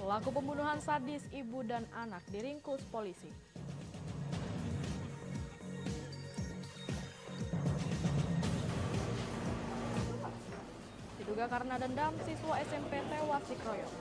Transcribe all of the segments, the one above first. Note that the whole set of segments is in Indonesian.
Pelaku pembunuhan sadis ibu dan anak diringkus polisi. Diduga karena dendam, siswa SMP tewas dikeroyok.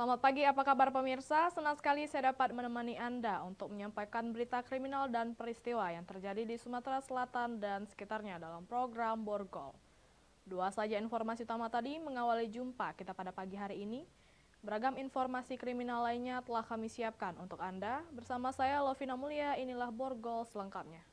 Selamat pagi, apa kabar pemirsa? Senang sekali saya dapat menemani Anda untuk menyampaikan berita kriminal dan peristiwa yang terjadi di Sumatera Selatan dan sekitarnya dalam program Borgol. Dua saja informasi utama tadi mengawali jumpa kita pada pagi hari ini. Beragam informasi kriminal lainnya telah kami siapkan untuk Anda. Bersama saya Lovina Mulia, inilah Borgol selengkapnya.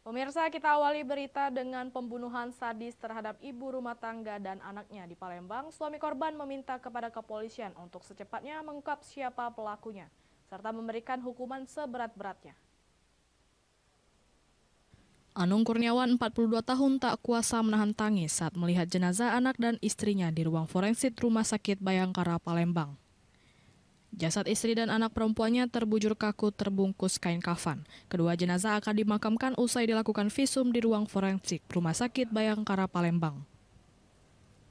Pemirsa, kita awali berita dengan pembunuhan sadis terhadap ibu rumah tangga dan anaknya di Palembang. Suami korban meminta kepada kepolisian untuk secepatnya mengungkap siapa pelakunya, serta memberikan hukuman seberat-beratnya. Anung Kurniawan, 42 tahun, tak kuasa menahan tangis saat melihat jenazah anak dan istrinya di ruang forensik Rumah Sakit Bayangkara, Palembang. Jasad istri dan anak perempuannya terbujur kaku terbungkus kain kafan. Kedua jenazah akan dimakamkan usai dilakukan visum di ruang forensik Rumah Sakit Bayangkara, Palembang.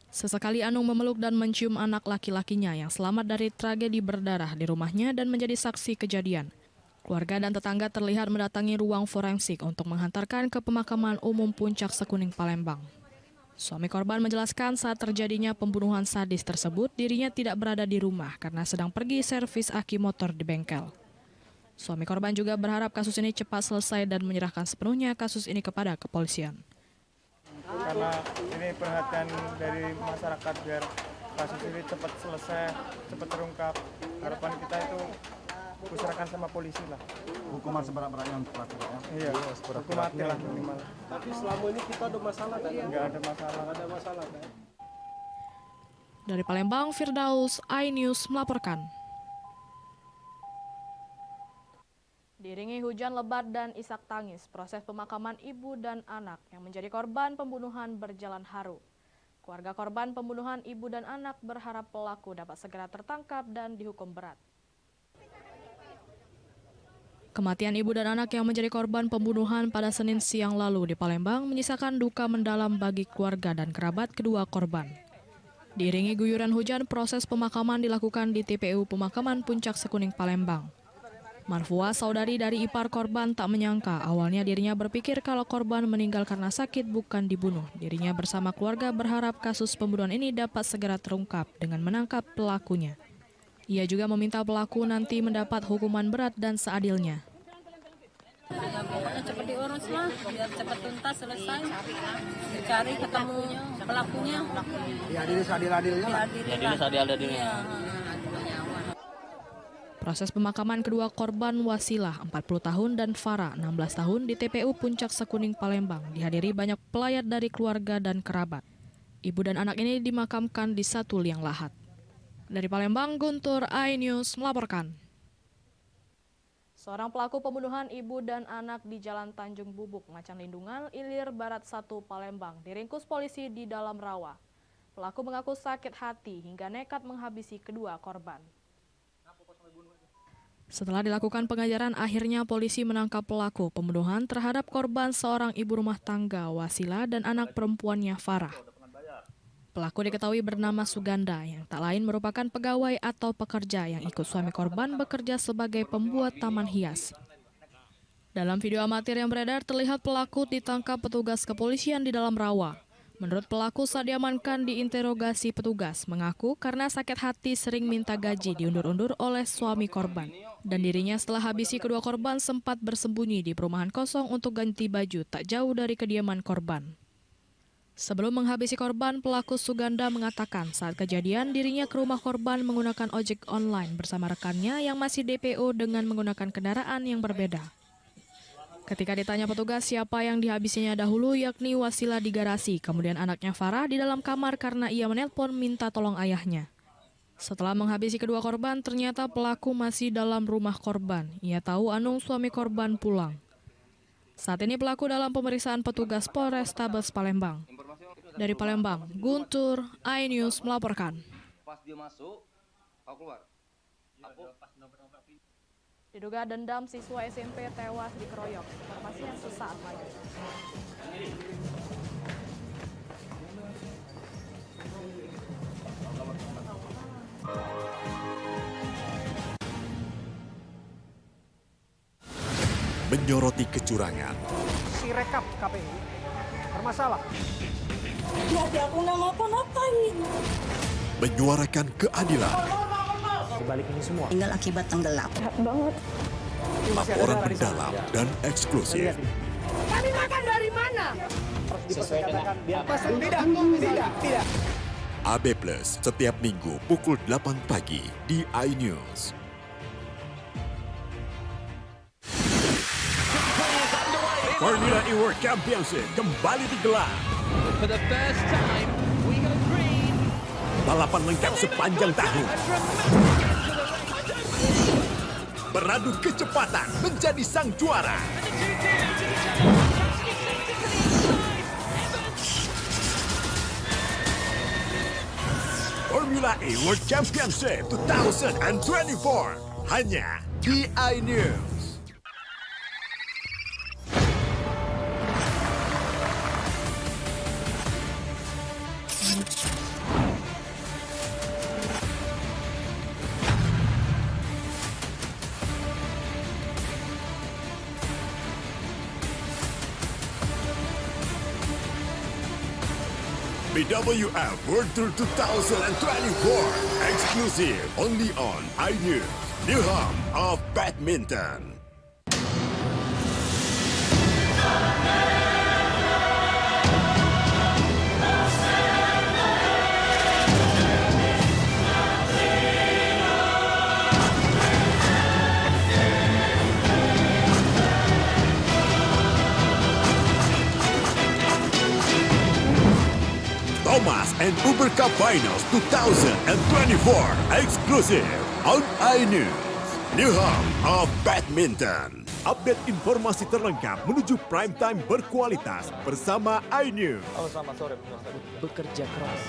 Sesekali Anung memeluk dan mencium anak laki-lakinya yang selamat dari tragedi berdarah di rumahnya dan menjadi saksi kejadian. Keluarga dan tetangga terlihat mendatangi ruang forensik untuk menghantarkan ke Pemakaman Umum Puncak Sekuning, Palembang. Suami korban menjelaskan saat terjadinya pembunuhan sadis tersebut, dirinya tidak berada di rumah karena sedang pergi servis aki motor di bengkel. Suami korban juga berharap kasus ini cepat selesai dan menyerahkan sepenuhnya kasus ini kepada kepolisian. Karena ini perhatian dari masyarakat biar kasus ini cepat selesai, cepat terungkap. Harapan kita itu diserahkan sama polisi lah. Hukuman seberat-beratnya untuk pelaku ya? Iya, hukum mati lah minimal. Tapi selama ini kita ada masalah kan? Nggak ada masalah. Nggak ada masalah kan? Dari Palembang, Firdaus, iNews melaporkan. Diiringi hujan lebat dan isak tangis, proses pemakaman ibu dan anak yang menjadi korban pembunuhan berjalan haru. Keluarga korban pembunuhan ibu dan anak berharap pelaku dapat segera tertangkap dan dihukum berat. Kematian ibu dan anak yang menjadi korban pembunuhan pada Senin siang lalu di Palembang menyisakan duka mendalam bagi keluarga dan kerabat kedua korban. Diiringi guyuran hujan, proses pemakaman dilakukan di TPU Pemakaman Puncak Sekuning, Palembang. Marfua, saudari dari ipar korban, tak menyangka awalnya dirinya berpikir kalau korban meninggal karena sakit bukan dibunuh. Dirinya bersama keluarga berharap kasus pembunuhan ini dapat segera terungkap dengan menangkap pelakunya. Ia juga meminta pelaku nanti mendapat hukuman berat dan seadilnya. Ya, pokoknya cepat diurus lah, biar cepat tuntas selesai. Dicari ketemu pelakunya. Diadili seadil-adilnya lah. Diadili seadil-adilnya. Proses pemakaman kedua korban Wasilah 40 tahun dan Farah 16 tahun di TPU Puncak Sekuning, Palembang dihadiri banyak pelayat dari keluarga dan kerabat. Ibu dan anak ini dimakamkan di satu liang lahat. Dari Palembang, Guntur, iNews melaporkan. Seorang pelaku pembunuhan ibu dan anak di Jalan Tanjung Bubuk, Macan Lindungan, Ilir Barat 1, Palembang, diringkus polisi di dalam rawa. Pelaku mengaku sakit hati hingga nekat menghabisi kedua korban. Setelah dilakukan pengajaran, akhirnya polisi menangkap pelaku pembunuhan terhadap korban seorang ibu rumah tangga Wasilah dan anak perempuannya Farah. Pelaku diketahui bernama Suganda yang tak lain merupakan pegawai atau pekerja yang ikut suami korban bekerja sebagai pembuat taman hias. Dalam video amatir yang beredar terlihat pelaku ditangkap petugas kepolisian di dalam rawa. Menurut pelaku saat diamankan diinterogasi petugas mengaku karena sakit hati sering minta gaji diundur-undur oleh suami korban. Dan dirinya setelah habisi kedua korban sempat bersembunyi di perumahan kosong untuk ganti baju tak jauh dari kediaman korban. Sebelum menghabisi korban, pelaku Suganda mengatakan saat kejadian dirinya ke rumah korban menggunakan ojek online bersama rekannya yang masih DPO dengan menggunakan kendaraan yang berbeda. Ketika ditanya petugas siapa yang dihabisinya dahulu, yakni Wasilah di garasi, kemudian anaknya Farah di dalam kamar karena ia menelpon minta tolong ayahnya. Setelah menghabisi kedua korban, ternyata pelaku masih dalam rumah korban. Ia tahu Anung suami korban pulang. Saat ini pelaku dalam pemeriksaan petugas Polrestabes Palembang. Dari Palembang, Guntur, iNews melaporkan. Pas dia masuk, aku keluar. Diduga dendam siswa SMP tewas dikeroyok. Informasinya sesaat lagi. Menyoroti kecurangan, Si rekap KPU bermasalah. Jadi aku nggak ngapa-ngapain. menyuarakan keadilan, Tinggal akibat tenggelam. laporan mendalam dan eksklusif. Kami makan dari mana? Tidak. AB Plus setiap minggu pukul 8 pagi di iNews. Formula E World Championship kembali digelar. For the first time, we got green. Balapan lengkap sepanjang tahun. Beradu kecepatan menjadi sang juara. Formula E World Championship 2024 hanya di iNews. BWF World Tour 2024 exclusive only on iNews, the home of badminton. Thomas and Uber Cup Finals 2024 exclusive on iNews, the home of badminton. Update informasi terlengkap menuju prime time berkualitas bersama iNews. Bekerja keras.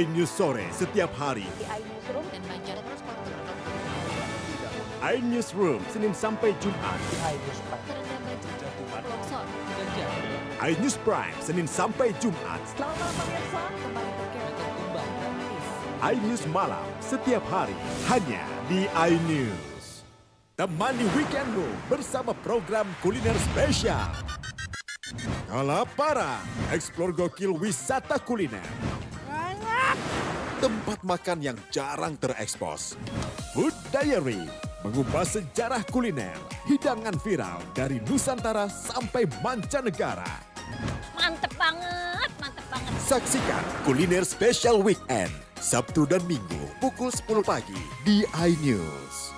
iNews sore setiap hari. Dan Banjar terus iNews Room Senin sampai Jumat. terendam banjir. Longsor. iNews Prime Senin sampai Jumat. Selamat malam pemirsa, kembali berkembang gratis. iNews Malam setiap hari hanya di iNews. Temani weekendmu bersama program kuliner spesial. Kalaparan, eksplor gokil wisata kuliner. Tempat makan yang jarang terekspos. Food Diary, mengupas sejarah kuliner, hidangan viral dari Nusantara sampai mancanegara. Mantep banget, mantep banget. Saksikan Kuliner Spesial Weekend, Sabtu dan Minggu pukul 10 pagi di iNews.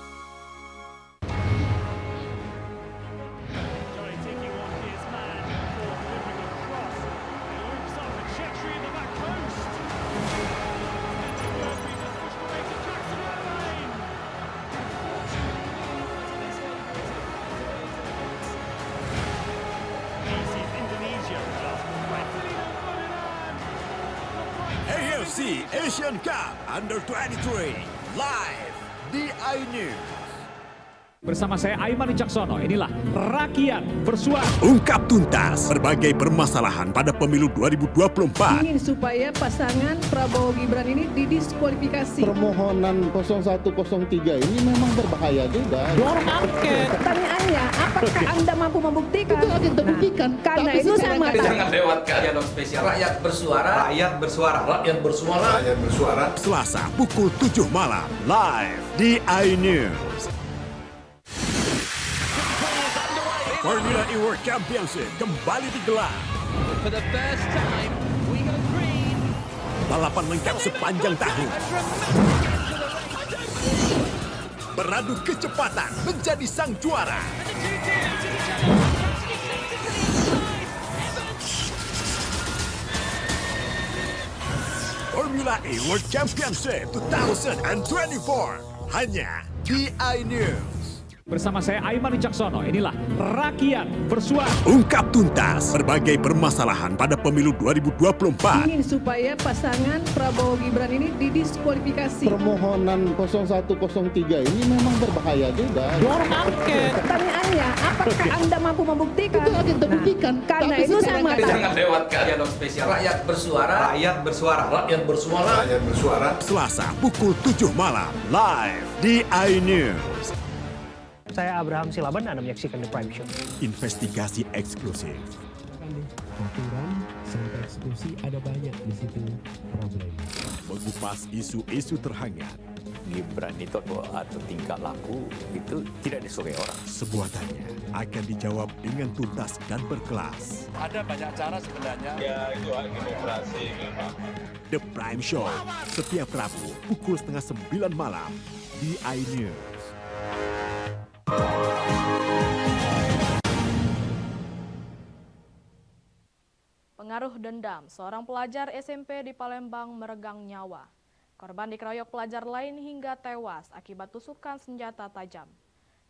AFC Asian Cup Under 23 live di iNews. Bersama saya Aiman Wicaksono, inilah Rakyat Bersuara. Ungkap tuntas berbagai permasalahan pada pemilu 2024. Ingin supaya pasangan Prabowo Gibran ini didiskualifikasi. Permohonan 0103 ini memang berbahaya juga. Dorong angket. Pertanyaannya, apakah Anda mampu membuktikan? Itu akan terbuktikan. Karena itu saya mengatakan lewatkan dialog spesial. Rakyat bersuara. Rakyat bersuara. Rakyat bersuara. Rakyat bersuara. Selasa pukul 7 malam live di iNews. Formula E World Championship kembali digelar. For the first time, we got green. Balapan lengkap sepanjang tahun. Beradu kecepatan menjadi sang juara. Formula E World Championship 2024 hanya di iNews. Bersama saya Aiman Wicaksono, inilah Rakyat Bersuara. Ungkap tuntas berbagai permasalahan pada pemilu 2024. Ingin supaya pasangan Prabowo Gibran ini didiskualifikasi. Permohonan 0103 ini memang berbahaya juga. Dorong angket. Pertanyaannya, apakah Anda mampu membuktikan? Itu akan terbuktikan. Karena Tapi itu sekarang sama. Jangan lewatkan dialog spesial. Rakyat bersuara. Rakyat bersuara. Rakyat bersuara. Rakyat bersuara. Selasa pukul 7 malam live di iNews. Saya Abraham Silaban, Anda menyaksikan The Prime Show. Investigasi eksklusif. Aturan sampai eksekusi ada banyak di situ problem. Mengupas isu-isu terhangat. Gibran itu atau tingkah laku itu tidak disukai orang. Sebuah tanya akan dijawab dengan tuntas dan berkelas. Ada banyak cara sebenarnya. Ya itu hak demokrasi memang. The Prime Show setiap Rabu pukul 8:30 malam di iNews. Pengaruh dendam, seorang pelajar SMP di Palembang meregang nyawa. Korban dikeroyok pelajar lain hingga tewas akibat tusukan senjata tajam.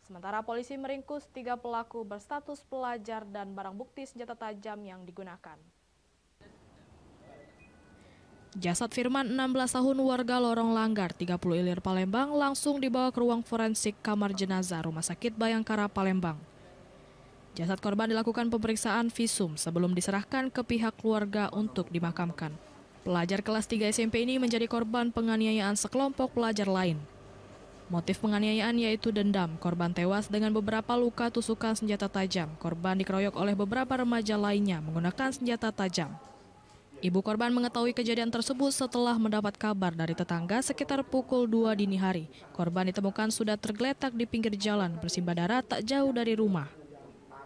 Sementara polisi meringkus 3 pelaku berstatus pelajar dan barang bukti senjata tajam yang digunakan. Jasad Firman, 16 tahun, warga Lorong Langgar, 30 Ilir, Palembang, langsung dibawa ke ruang forensik kamar jenazah Rumah Sakit Bayangkara, Palembang. Jasad korban dilakukan pemeriksaan visum sebelum diserahkan ke pihak keluarga untuk dimakamkan. Pelajar kelas 3 SMP ini menjadi korban penganiayaan sekelompok pelajar lain. Motif penganiayaan yaitu dendam. Korban tewas dengan beberapa luka tusukan senjata tajam. Korban dikeroyok oleh beberapa remaja lainnya menggunakan senjata tajam. Ibu korban mengetahui kejadian tersebut setelah mendapat kabar dari tetangga sekitar pukul 2 dini hari. Korban ditemukan sudah tergeletak di pinggir jalan bersimbah darah tak jauh dari rumah.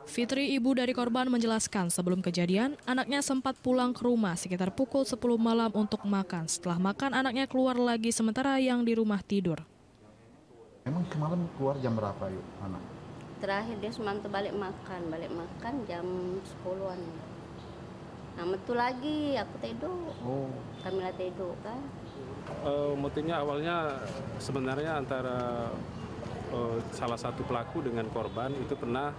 Fitri, ibu dari korban, menjelaskan sebelum kejadian, anaknya sempat pulang ke rumah sekitar pukul 10 malam untuk makan. Setelah makan, anaknya keluar lagi sementara yang di rumah tidur. Emang semalam keluar jam berapa yuk anak? Terakhir dia semalam tuh balik makan jam 10-an. Nah, metu lagi aku tidur. Kamila tidur kan. Motifnya awalnya sebenarnya antara salah satu pelaku dengan korban itu pernah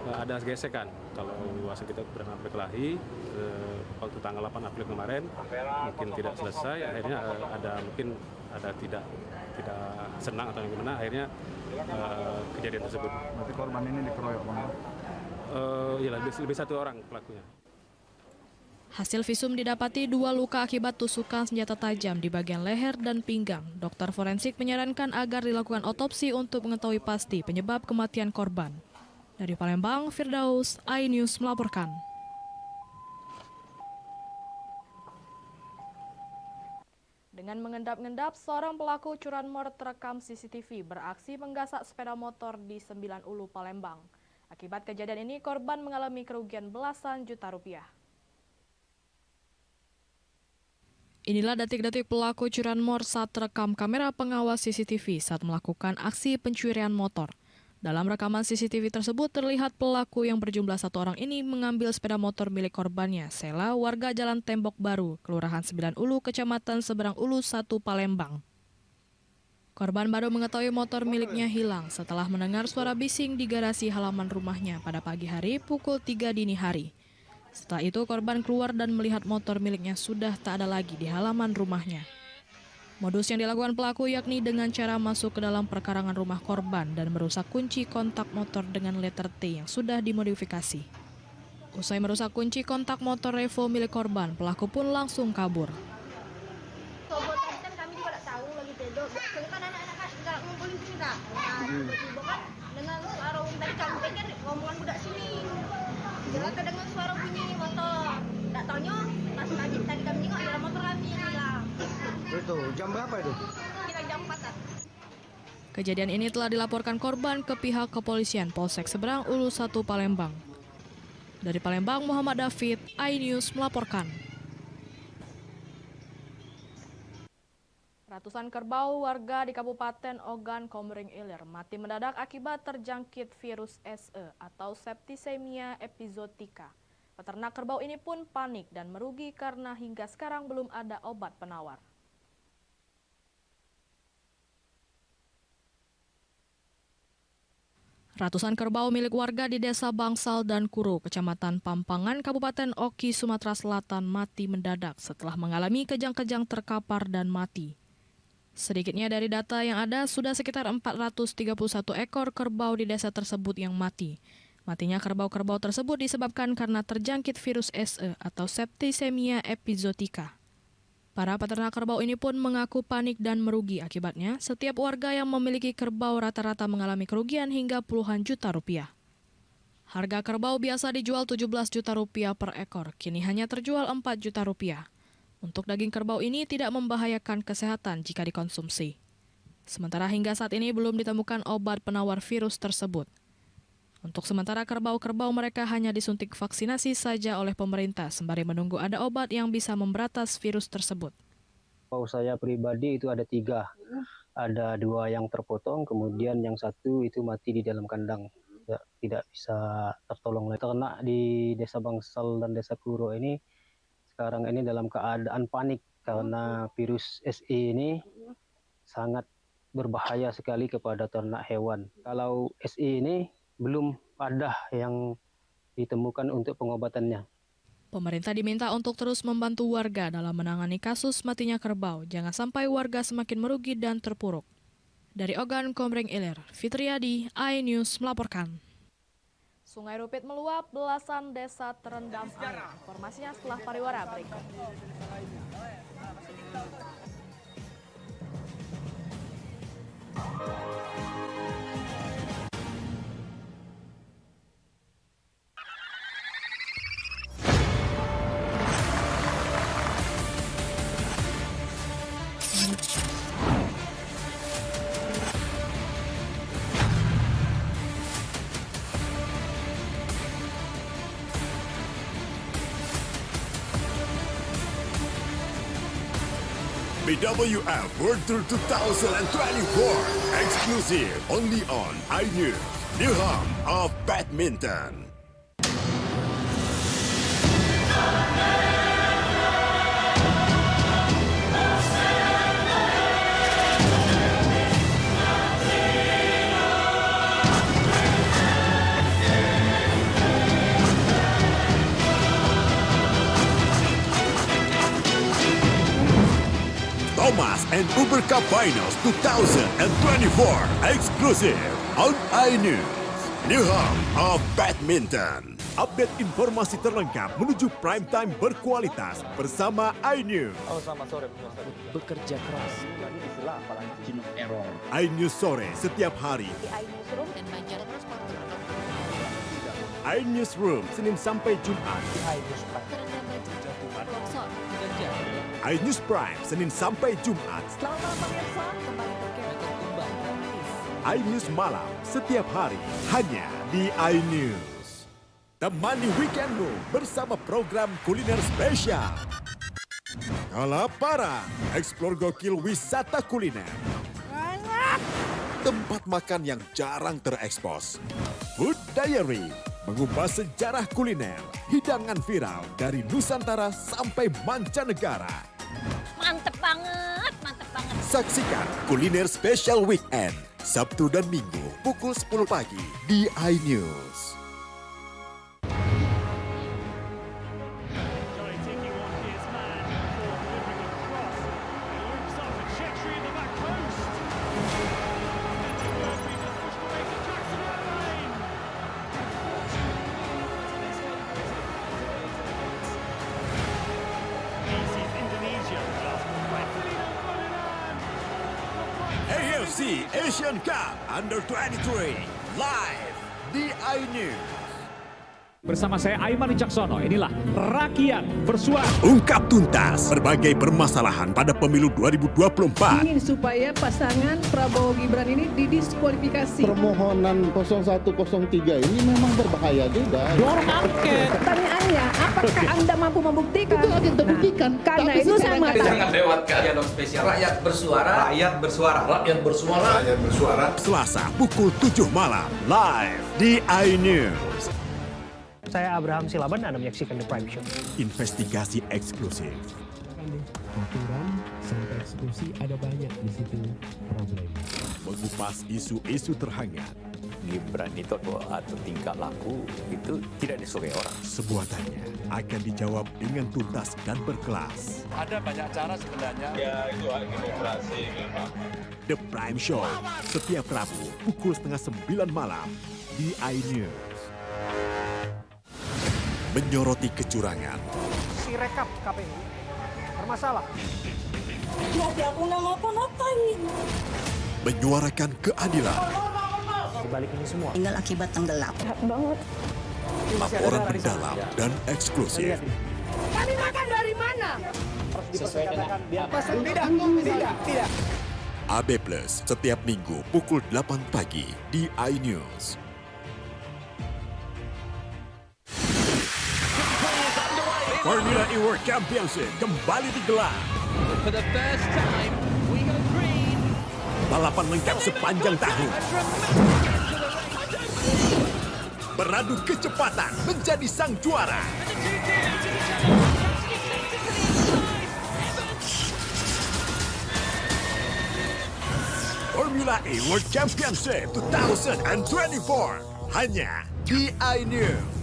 ada gesekan. Kalau luas kita pernah berkelahi waktu tanggal 8 April kemarin mungkin tidak selesai, akhirnya ada tidak senang atau gimana, akhirnya kejadian tersebut. Berarti korban ini dikeroyok bang? Iya, lebih satu orang pelakunya. Hasil visum didapati 2 luka akibat tusukan senjata tajam di bagian leher dan pinggang. Dokter forensik menyarankan agar dilakukan otopsi untuk mengetahui pasti penyebab kematian korban. Dari Palembang, Firdaus, iNews melaporkan. Dengan mengendap-endap, seorang pelaku curanmor terekam CCTV beraksi menggasak sepeda motor di 9 Ulu, Palembang. Akibat kejadian ini, korban mengalami kerugian belasan juta rupiah. Inilah detik-detik pelaku curanmor saat terekam kamera pengawas CCTV saat melakukan aksi pencurian motor. Dalam rekaman CCTV tersebut terlihat pelaku yang berjumlah 1 orang ini mengambil sepeda motor milik korbannya, Sela, warga Jalan Tembok Baru, Kelurahan 9 Ulu, Kecamatan Seberang Ulu 1, Palembang. Korban baru mengetahui motor miliknya hilang setelah mendengar suara bising di garasi halaman rumahnya pada pagi hari pukul 3 dini hari. Setelah itu korban keluar dan melihat motor miliknya sudah tak ada lagi di halaman rumahnya. Modus yang dilakukan pelaku yakni dengan cara masuk ke dalam perkarangan rumah korban dan merusak kunci kontak motor dengan letter T yang sudah dimodifikasi. Usai merusak kunci kontak motor Revo milik korban, pelaku pun langsung kabur. Sobat kan kami juga tak tahu lagi tidur. Kan anak-anak kan enggak ngumpulin cerita. Nah, tiba-tiba kan dengan suara tadi kami pikir ngomongan budak sini. Jelas dengan suara bunyi motor. Tak taunya pas tadi kami tengok ada motor kami yang hilang. Itu jam berapa itu? Kira jam 4-an. Kejadian ini telah dilaporkan korban ke pihak kepolisian Polsek Seberang Ulu 1 Palembang. Dari Palembang, Muhammad David, iNews melaporkan. Ratusan kerbau warga di Kabupaten Ogan Komering Ilir mati mendadak akibat terjangkit virus SE atau Septicemia epizotica. Peternak kerbau ini pun panik dan merugi karena hingga sekarang belum ada obat penawar. Ratusan kerbau milik warga di Desa Bangsal dan Kuro, Kecamatan Pampangan, Kabupaten Oki, Sumatera Selatan mati mendadak setelah mengalami kejang-kejang terkapar dan mati. Sedikitnya dari data yang ada, sudah sekitar 431 ekor kerbau di desa tersebut yang mati. Matinya kerbau-kerbau tersebut disebabkan karena terjangkit virus SE atau Septicemia epizootica. Para peternak kerbau ini pun mengaku panik dan merugi akibatnya. Setiap warga yang memiliki kerbau rata-rata mengalami kerugian hingga puluhan juta rupiah. Harga kerbau biasa dijual 17 juta rupiah per ekor, kini hanya terjual 4 juta rupiah. Untuk daging kerbau ini tidak membahayakan kesehatan jika dikonsumsi. Sementara hingga saat ini belum ditemukan obat penawar virus tersebut. Untuk sementara kerbau-kerbau mereka hanya disuntik vaksinasi saja oleh pemerintah sembari menunggu ada obat yang bisa memberantas virus tersebut. Kerbau saya pribadi itu ada 3. Ada 2 yang terpotong, kemudian yang 1 itu mati di dalam kandang. Tidak bisa tertolong lagi. Ternak di Desa Bangsal dan Desa Kuro ini sekarang ini dalam keadaan panik karena virus SE ini sangat berbahaya sekali kepada ternak hewan. Kalau SE ini belum ada yang ditemukan untuk pengobatannya. Pemerintah diminta untuk terus membantu warga dalam menangani kasus matinya kerbau. Jangan sampai warga semakin merugi dan terpuruk. Dari Ogan Komering Ilir, Fitriadi, iNews melaporkan. Sungai Rupit meluap, belasan desa terendam air. Informasinya setelah pariwara berikut. BWF World Tour 2024, exclusive only on iNews, the home of badminton. Thomas and Uber Cup Finals 2024, exclusive on iNews, the home of badminton. Update informasi terlengkap menuju prime time berkualitas bersama iNews. Selamat sore. Bekerja keras. iNews sore setiap hari. iNews Room Senin sampai Jumat. iNews Prime Senin sampai Jumat. iNews Malam setiap hari hanya di iNews. Temani weekendmu bersama program kuliner spesial. Kalaparan, eksplor gokil wisata kuliner. Tempat makan yang jarang terekspos. Food Diary, mengupas sejarah kuliner, hidangan viral dari Nusantara sampai mancanegara. Mantep banget, mantep banget. Saksikan Kuliner Spesial Weekend, Sabtu dan Minggu, pukul 10 pagi di iNews. AFC Asian Cup Under 23 live di iNews. Bersama saya Aiman Wicaksono, inilah Rakyat Bersuara. Ungkap tuntas berbagai permasalahan pada pemilu 2024. Ingin supaya pasangan Prabowo Gibran ini didiskualifikasi. Permohonan 0103 ini memang berbahaya juga. Dorong angket. Pertanyaannya, apakah Anda mampu membuktikan? Itu akan terbuktikan. Karena itu saya mengatakan. Jangan lewatkan dialog spesial. Rakyat bersuara. Rakyat bersuara. Rakyat bersuara. Rakyat bersuara. Selasa pukul 7 malam live di iNews. Saya Abraham Silaban, Anda menyaksikan The Prime Show. Investigasi eksklusif. Aturan sampai eksekusi ada banyak di situ problem. Mengupas isu-isu terhangat. Gibran itu atau tingkah laku itu tidak disukai orang. Sebuah tanya akan dijawab dengan tuntas dan berkelas. Ada banyak cara sebenarnya. Ya, itu hak demokrasi memang. The Prime Show, setiap Rabu pukul 8:30 malam di iNews. Menyoroti kecurangan. Si rekap KPU bermasalah. Ya, aku nggak ngapa-ngapain. Menyuarakan keadilan. Di balik ini semua. Tinggal akibat tenggelam. Banget. Laporan mendalam dan eksklusif. Kami makan dari mana? Sesuai dengan Tidak. AB Plus setiap Minggu pukul 8 pagi di iNews. Formula E World Championship kembali digelar. For the first time, we go green. Balapan lengkap sepanjang tahun. Beradu kecepatan menjadi sang juara. Formula E World Championship 2024 hanya di iNews.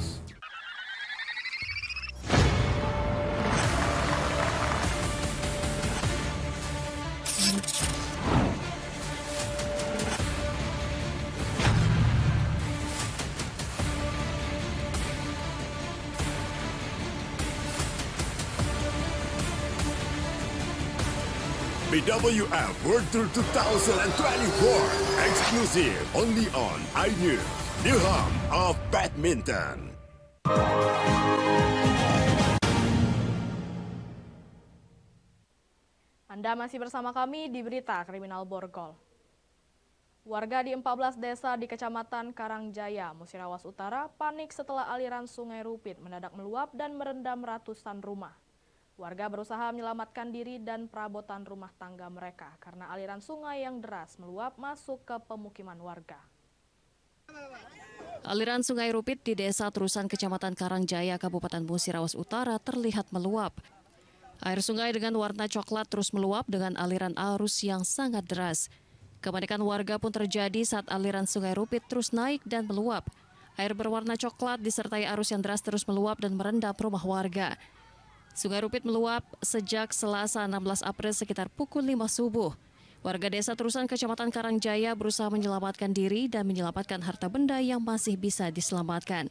BWF World Tour 2024 exclusive only on iNews, the home of badminton. Anda masih bersama kami di Berita Kriminal Borgol. Warga di 14 desa di Kecamatan Karangjaya, Musirawas Utara panik setelah aliran Sungai Rupit mendadak meluap dan merendam ratusan rumah. Warga berusaha menyelamatkan diri dan perabotan rumah tangga mereka karena aliran sungai yang deras meluap masuk ke pemukiman warga. Aliran Sungai Rupit di Desa Terusan Kecamatan Karangjaya, Kabupaten Musirawas Utara terlihat meluap. Air sungai dengan warna coklat terus meluap dengan aliran arus yang sangat deras. Kepanikan warga pun terjadi saat aliran Sungai Rupit terus naik dan meluap. Air berwarna coklat disertai arus yang deras terus meluap dan merendam rumah warga. Sungai Rupit meluap sejak Selasa 16 April sekitar pukul 5 subuh. Warga Desa Terusan Kecamatan Karangjaya berusaha menyelamatkan diri dan menyelamatkan harta benda yang masih bisa diselamatkan.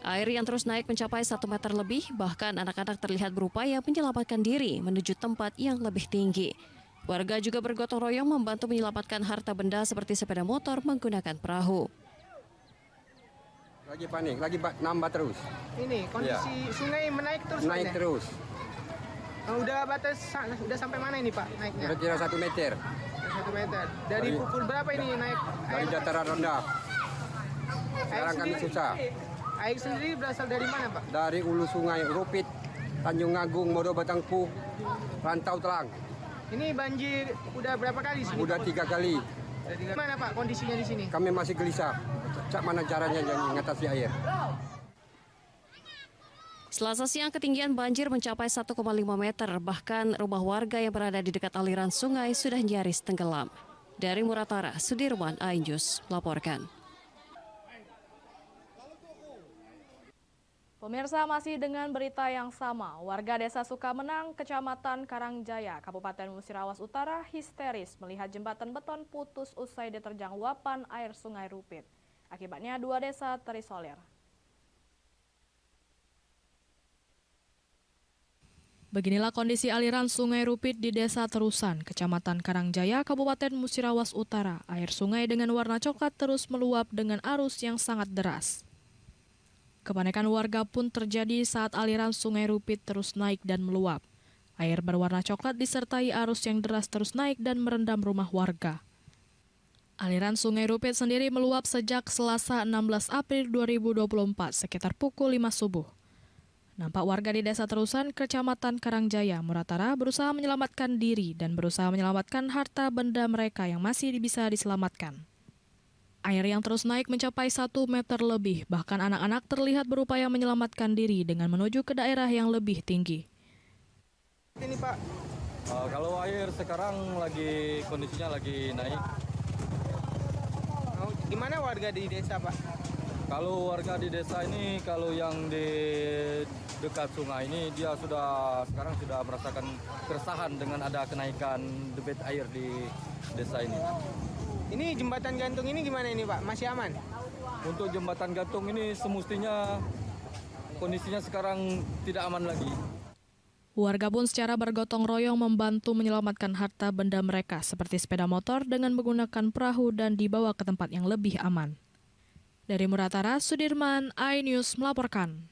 Air yang terus naik mencapai 1 meter lebih, bahkan anak-anak terlihat berupaya menyelamatkan diri menuju tempat yang lebih tinggi. Warga juga bergotong royong membantu menyelamatkan harta benda seperti sepeda motor menggunakan perahu. Lagi panik, lagi nambah terus. Ini kondisi sungai menaik terus. Naik terus. Udah batas, udah sampai mana ini Pak naiknya? Kira-kira 1 meter. 1 meter. Dari pukul berapa ini naik? Dari dataran rendah. Sekarang kami susah. Air sendiri berasal dari mana Pak? Dari hulu sungai Rupit, Tanjung Agung, Modo Batangpu, Rantau Telang. Ini banjir udah berapa kali sih? Udah 3 kali. Gimana Pak kondisinya di sini? Kami masih gelisah. Cak mana caranya mengatasi air. Selasa siang ketinggian banjir mencapai 1,5 meter, bahkan rumah warga yang berada di dekat aliran sungai sudah nyaris tenggelam. Dari Muratara, Sudirman, iNews melaporkan. Pemirsa, masih dengan berita yang sama, warga Desa Sukamenang, Kecamatan Karangjaya, Kabupaten Musirawas Utara histeris melihat jembatan beton putus usai diterjang luapan air Sungai Rupit. Akibatnya 2 desa terisolir. Beginilah kondisi aliran Sungai Rupit di Desa Terusan, Kecamatan Karangjaya, Kabupaten Musirawas Utara. Air sungai dengan warna coklat terus meluap dengan arus yang sangat deras. Kepanikan warga pun terjadi saat aliran Sungai Rupit terus naik dan meluap. Air berwarna coklat disertai arus yang deras terus naik dan merendam rumah warga. Aliran Sungai Rupit sendiri meluap sejak Selasa 16 April 2024 sekitar pukul 5 subuh. Nampak warga di Desa Terusan, Kecamatan Karangjaya, Muratara berusaha menyelamatkan diri dan berusaha menyelamatkan harta benda mereka yang masih bisa diselamatkan. Air yang terus naik mencapai 1 meter lebih, bahkan anak-anak terlihat berupaya menyelamatkan diri dengan menuju ke daerah yang lebih tinggi. Ini Pak. Kalau air sekarang kondisinya lagi naik. Gimana warga di desa, Pak? Kalau warga di desa ini, kalau yang di dekat sungai ini, dia sekarang sudah merasakan keresahan dengan ada kenaikan debit air di desa ini. Ini jembatan gantung ini gimana ini, Pak? Masih aman? Untuk jembatan gantung ini semestinya kondisinya sekarang tidak aman lagi. Warga pun secara bergotong royong membantu menyelamatkan harta benda mereka seperti sepeda motor dengan menggunakan perahu dan dibawa ke tempat yang lebih aman. Dari Muratara, Sudirman, iNews melaporkan.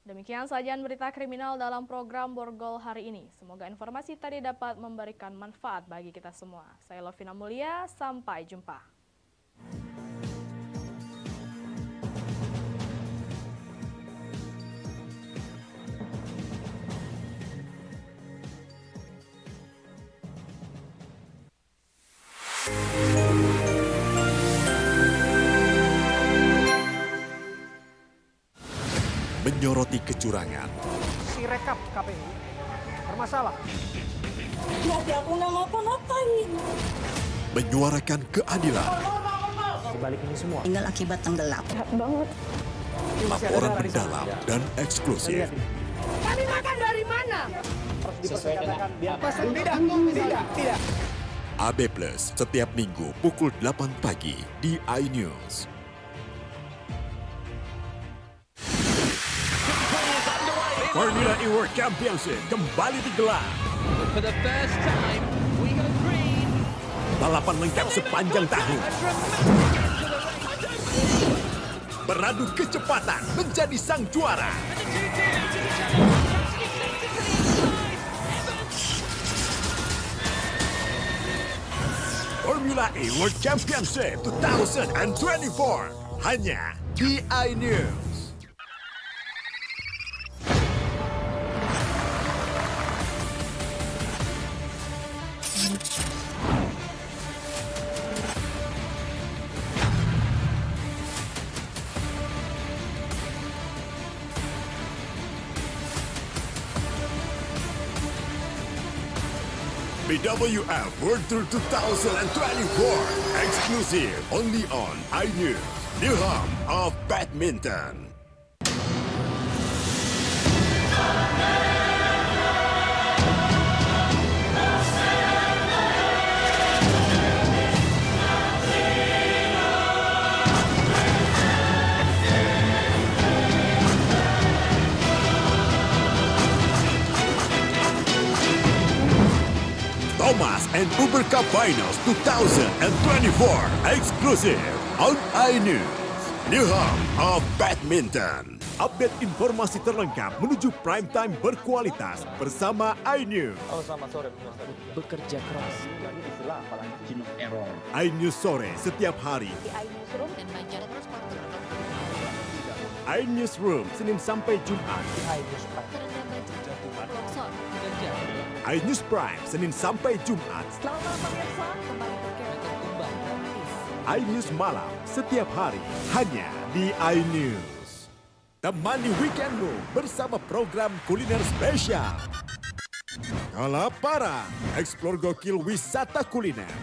Demikian sajian berita kriminal dalam program Borgol hari ini. Semoga informasi tadi dapat memberikan manfaat bagi kita semua. Saya Lovina Mulia, sampai jumpa. Menyoroti kecurangan, Si rekap KPU bermasalah. Nanti aku nggak ngapa-ngapain. menyuarakan keadilan, Di balik ini semua. Tinggal akibat tenggelam. Jahat banget. laporan mendalam dan eksklusif. Kami makan dari mana? Sesuai dengan Tidak. AB Plus setiap minggu pukul 8 pagi di iNews. Formula E World Championship kembali digelar. For the first time, we got green. Balapan lengkap sepanjang tahun. Beradu kecepatan menjadi sang juara. Formula E World Championship 2024 hanya di iNews. BWF World Tour 2024 exclusive only on iNews, the home of badminton. Thomas and Uber Cup Finals 2024 exclusive on iNews, the home of badminton. Update informasi terlengkap menuju prime time berkualitas bersama iNews. Selamat sore. Bekerja keras. Error. iNews sore setiap hari. iNewsroom Senin sampai Jumat. iNews Prime Senin sampai Jumat. iNews Malam setiap hari hanya di iNews. Temani weekendmu bersama program kuliner spesial. Kalaparan, eksplor gokil wisata kuliner.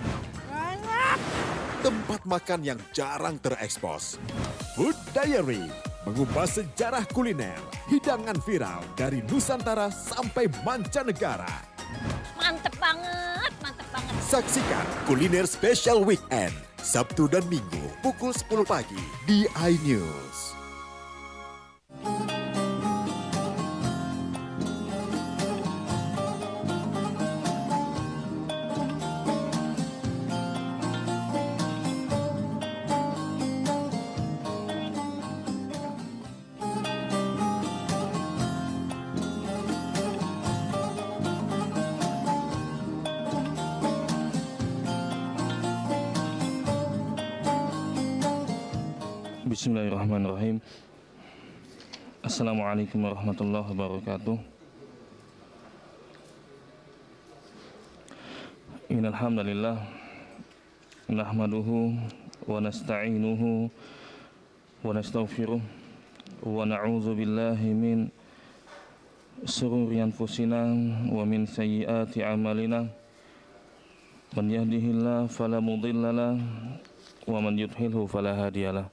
Tempat makan yang jarang terekspos. Food Diary, mengupas sejarah kuliner, hidangan viral dari Nusantara sampai mancanegara. Mantep banget, mantep banget. Saksikan kuliner spesial weekend, Sabtu dan Minggu pukul 10 pagi di iNews. Bismillahirrahmanirrahim. Assalamualaikum warahmatullahi wabarakatuh. Innal hamdalillah nahmaduhu wa nasta'inuhu wa nastaghfiruh wa na'udzu billahi min shururi anfusina wa min sayyiati a'malina. من يهده الله فلا مضل له ومن يضلله فلا هادي له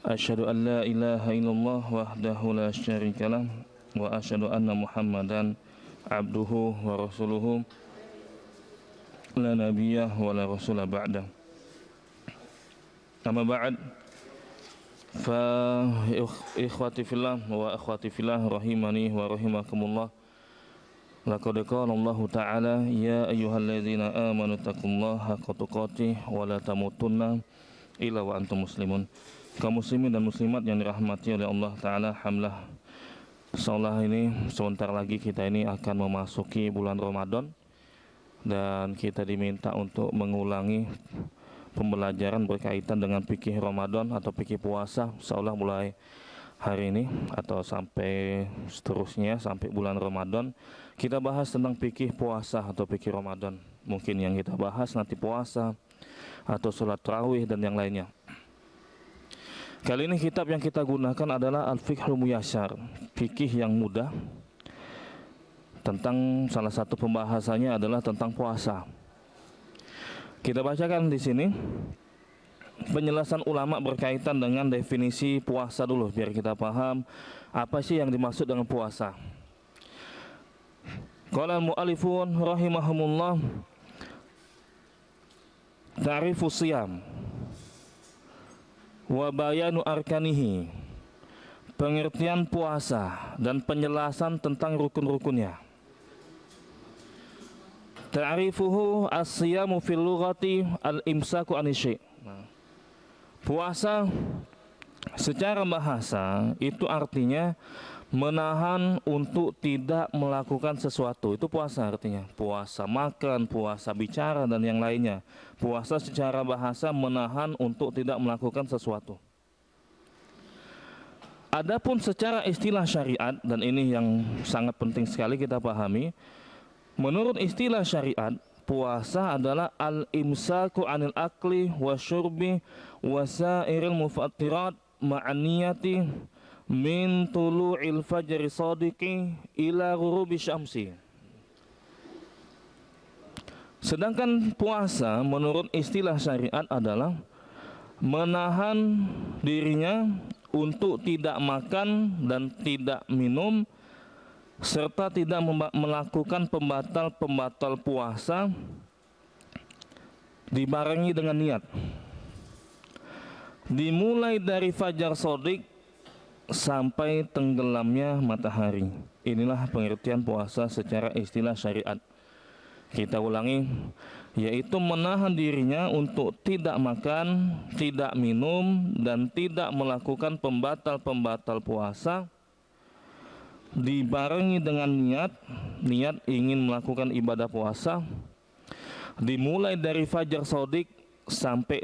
أشهد أن لا إله إلا الله وحده لا شريك له وأشهد أن محمدا عبده ورسوله لا نبي ولا رسول بعده أما بعد فإخوتي في الله وأخواتي في الله رحمني ورحمكم الله لقد قال الله تعالى يا أيها الذين آمنوا اتقوا الله حق تقاته ولا تموتن إلا وأنتم مسلمون. Kaum muslimin dan muslimat yang dirahmati oleh Allah Ta'ala, alhamdulillah insyaallah ini sebentar lagi kita ini akan memasuki bulan Ramadan dan kita diminta untuk mengulangi pembelajaran berkaitan dengan fikih Ramadan atau fikih puasa insyaallah mulai hari ini atau sampai seterusnya sampai bulan Ramadan. Kita bahas tentang fikih puasa atau fikih Ramadan. Mungkin yang kita bahas nanti puasa atau sholat tarawih dan yang lainnya. Kali ini kitab yang kita gunakan adalah Al-Fiqhul Muyassar, fikih yang mudah. Tentang salah satu pembahasannya adalah tentang puasa. Kita bacakan di sini penjelasan ulama berkaitan dengan definisi puasa dulu biar kita paham apa sih yang dimaksud dengan puasa. Qala al-mu'allifun rahimahumullah ta'rifus shiyam wa bayanu arkanihi, pengertian puasa dan penjelasan tentang rukun-rukunnya. Ta'rifuhu as-siyamu fil lughati al-imsaku anisy. Puasa secara bahasa itu artinya menahan untuk tidak melakukan sesuatu. Itu puasa artinya. Puasa makan, puasa bicara dan yang lainnya. Puasa secara bahasa menahan untuk tidak melakukan sesuatu. Adapun secara istilah syariat, dan ini yang sangat penting sekali kita pahami. Menurut istilah syariat, puasa adalah al-imsaku anil akli wa syurbi wa sairil mufattirat ma'aniyati min tulu'il fajri sadiqi ila ghurubi syamsi. Sedangkan puasa menurut istilah syariat adalah menahan dirinya untuk tidak makan dan tidak minum serta tidak melakukan pembatal-pembatal puasa dibarengi dengan niat. Dimulai dari fajar shadiq sampai tenggelamnya matahari. Inilah pengertian puasa secara istilah syariat. Kita ulangi, yaitu menahan dirinya untuk tidak makan, tidak minum dan tidak melakukan pembatal-pembatal puasa dibarengi dengan niat ingin melakukan ibadah puasa dimulai dari fajar shadiq sampai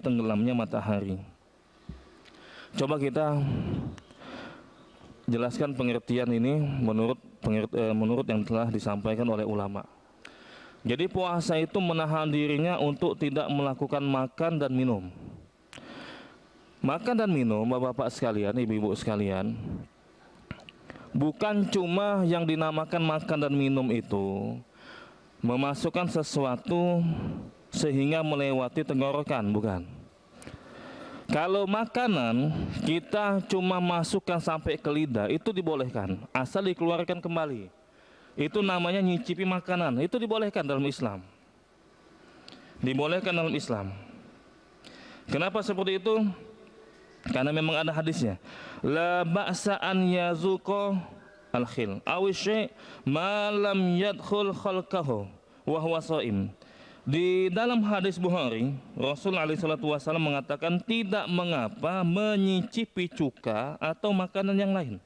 tenggelamnya matahari. Coba kita jelaskan pengertian ini menurut yang telah disampaikan oleh ulama. Jadi puasa itu menahan dirinya untuk tidak melakukan makan dan minum. Makan dan minum, bapak-bapak sekalian, ibu-ibu sekalian, bukan cuma yang dinamakan makan dan minum itu memasukkan sesuatu sehingga melewati tenggorokan, bukan. Kalau makanan kita cuma masukkan sampai ke lidah itu dibolehkan, asal dikeluarkan kembali. Itu namanya nyicipi makanan, itu dibolehkan dalam Islam. Dibolehkan dalam Islam. Kenapa seperti itu? Karena memang ada hadisnya. La ba'sa an yazuqa al-khil aw syai' ma lam yadkhul khalqahu wa huwa shaim. Di dalam hadis Bukhari, Rasulullah SAW mengatakan tidak mengapa menyicipi cuka atau makanan yang lain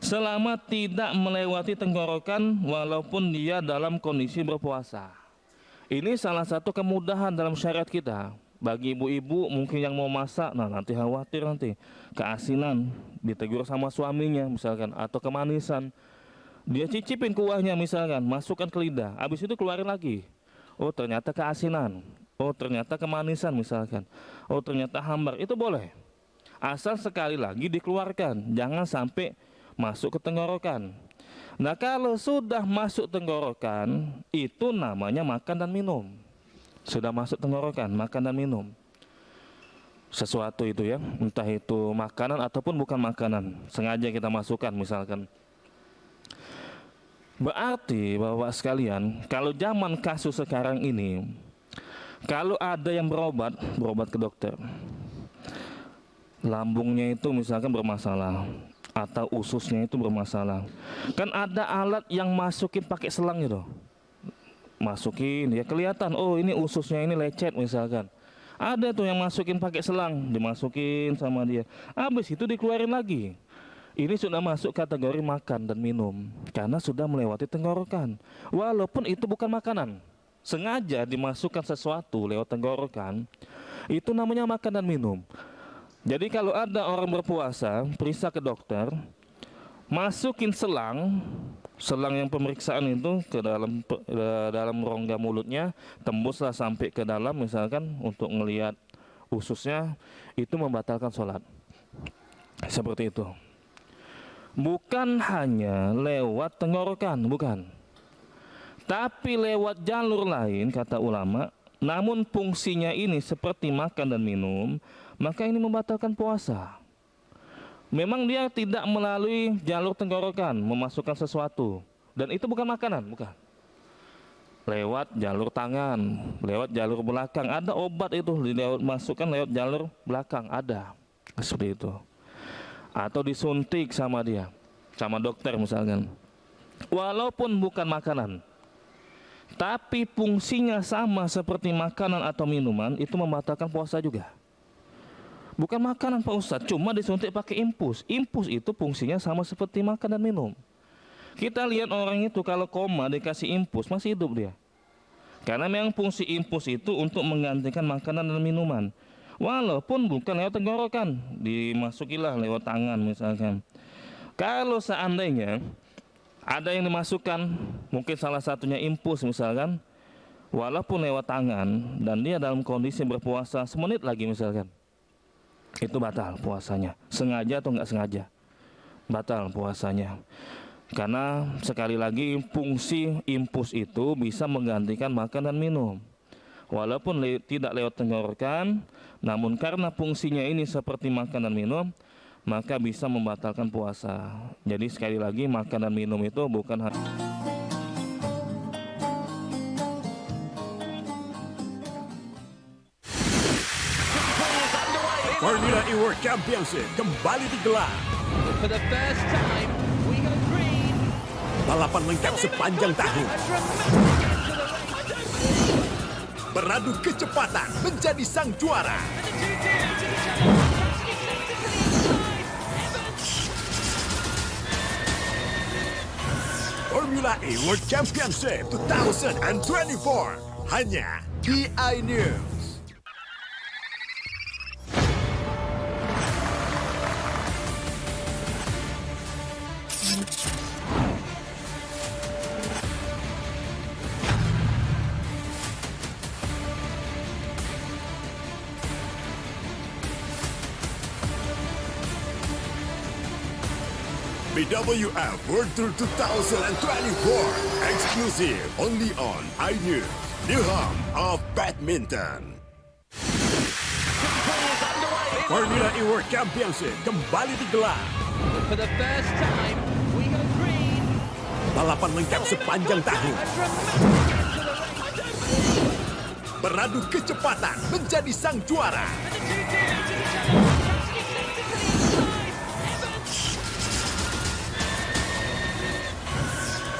selama tidak melewati tenggorokan walaupun dia dalam kondisi berpuasa. Ini salah satu kemudahan dalam syariat kita. Bagi ibu-ibu mungkin yang mau masak, nah nanti khawatir nanti keasinan, ditegur sama suaminya misalkan, atau kemanisan. Dia cicipin kuahnya misalkan, masukkan ke lidah, habis itu keluarin lagi. Oh ternyata keasinan, oh ternyata kemanisan misalkan, oh ternyata hambar, itu boleh. Asal sekali lagi dikeluarkan, jangan sampai masuk ke tenggorokan. Nah, kalau sudah masuk tenggorokan, itu namanya makan dan minum. Sudah masuk tenggorokan, makan dan minum. Sesuatu itu ya, entah itu makanan ataupun bukan makanan, sengaja kita masukkan misalkan. Berarti Bapak sekalian, kalau zaman kasus sekarang ini, kalau ada yang berobat ke dokter, lambungnya itu misalkan bermasalah, atau ususnya itu bermasalah, kan ada alat yang masukin pakai selang gitu, masukin ya kelihatan, oh ini ususnya ini lecet misalkan, ada tuh yang masukin pakai selang, dimasukin sama dia, habis itu dikeluarin lagi. Ini sudah masuk kategori makan dan minum karena sudah melewati tenggorokan, walaupun itu bukan makanan, sengaja dimasukkan sesuatu lewat tenggorokan, itu namanya makan dan minum. Jadi kalau ada orang berpuasa, periksa ke dokter, masukin selang yang pemeriksaan itu ke dalam rongga mulutnya, tembuslah sampai ke dalam misalkan untuk ngelihat ususnya, itu membatalkan sholat. Seperti itu. Bukan hanya lewat tenggorokan, bukan. Tapi lewat jalur lain kata ulama, namun fungsinya ini seperti makan dan minum, maka ini membatalkan puasa. Memang dia tidak melalui jalur tenggorokan memasukkan sesuatu, dan itu bukan makanan, bukan. Lewat jalur tangan, lewat jalur belakang, ada obat itu dimasukkan lewat jalur belakang, ada seperti itu. Atau disuntik sama dia, sama dokter misalkan, walaupun bukan makanan, tapi fungsinya sama seperti makanan atau minuman, itu membatalkan puasa juga. Bukan makanan Pak Ustadz, cuma disuntik pakai impuls. Impuls itu fungsinya sama seperti makan dan minum. Kita lihat orang itu kalau koma dikasih impuls masih hidup dia. Karena memang fungsi impuls itu untuk menggantikan makanan dan minuman. Walaupun bukan lewat tenggorokan, dimasukilah lewat tangan misalkan. Kalau seandainya ada yang dimasukkan, mungkin salah satunya impuls misalkan, walaupun lewat tangan dan dia dalam kondisi berpuasa semenit lagi misalkan, itu batal puasanya, sengaja atau enggak sengaja, batal puasanya. Karena sekali lagi fungsi impuls itu bisa menggantikan makan dan minum. Walaupun tidak lewat tenggorokan, namun karena fungsinya ini seperti makan dan minum, maka bisa membatalkan puasa. Jadi sekali lagi makan dan minum itu bukan Formula E World Championship kembali digelar. For the first time, we got green. Balapan lengkap sepanjang tahun. Beradu kecepatan menjadi sang juara. Formula E World Championship 2024 hanya di iNews. BWF World Tour 2024 exclusive only on iNews, the home of badminton. Formula E World Championship kembali digelar. For the first time, we got green. Balapan lengkap sepanjang tahun. Beradu kecepatan menjadi sang juara.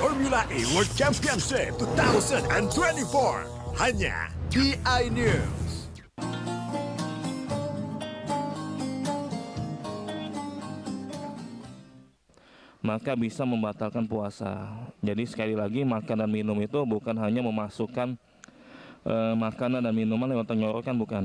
Formula E World Championship 2024 hanya di iNews. Maka bisa membatalkan puasa. Jadi sekali lagi makan dan minum itu bukan hanya memasukkan makanan dan minuman lewat tenggorokan, bukan.